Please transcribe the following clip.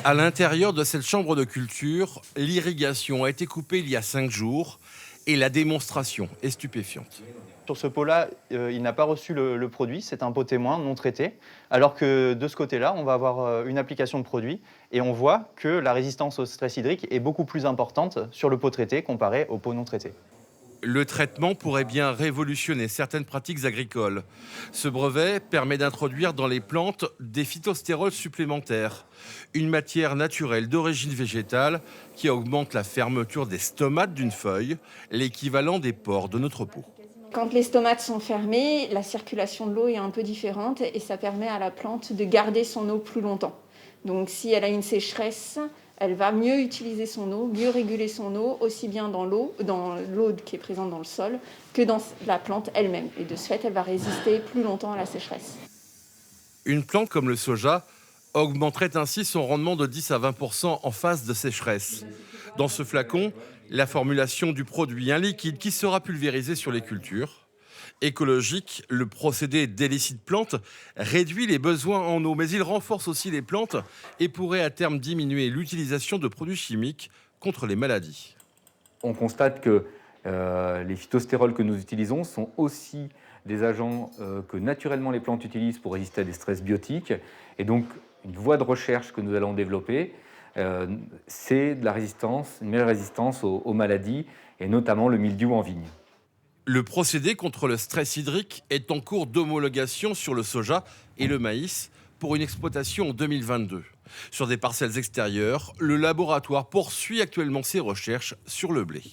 À l'intérieur de cette chambre de culture, l'irrigation a été coupée il y a 5 jours et la démonstration est stupéfiante. Sur ce pot-là, il n'a pas reçu le produit, c'est un pot témoin non traité. Alors que de ce côté-là, on va avoir une application de produit et on voit que la résistance au stress hydrique est beaucoup plus importante sur le pot traité comparé au pot non traité. Le traitement pourrait bien révolutionner certaines pratiques agricoles. Ce brevet permet d'introduire dans les plantes des phytostérols supplémentaires, une matière naturelle d'origine végétale qui augmente la fermeture des stomates d'une feuille, l'équivalent des pores de notre peau. Quand les stomates sont fermés, la circulation de l'eau est un peu différente et ça permet à la plante de garder son eau plus longtemps. Donc si elle a une sécheresse, elle va mieux utiliser son eau, mieux réguler son eau, aussi bien dans l'eau qui est présente dans le sol, que dans la plante elle-même. Et de ce fait, elle va résister plus longtemps à la sécheresse. Une plante comme le soja augmenterait ainsi son rendement de 10 à 20% en phase de sécheresse. Dans ce flacon, la formulation du produit, un liquide qui sera pulvérisé sur les cultures. Écologique, le procédé d'hélicide plante réduit les besoins en eau, mais il renforce aussi les plantes et pourrait à terme diminuer l'utilisation de produits chimiques contre les maladies. On constate que les phytostérols que nous utilisons sont aussi des agents que naturellement les plantes utilisent pour résister à des stress biotiques. Et donc, une voie de recherche que nous allons développer, c'est de la résistance, une meilleure résistance aux maladies, et notamment le mildiou en vigne. Le procédé contre le stress hydrique est en cours d'homologation sur le soja et le maïs pour une exploitation en 2022. Sur des parcelles extérieures, le laboratoire poursuit actuellement ses recherches sur le blé.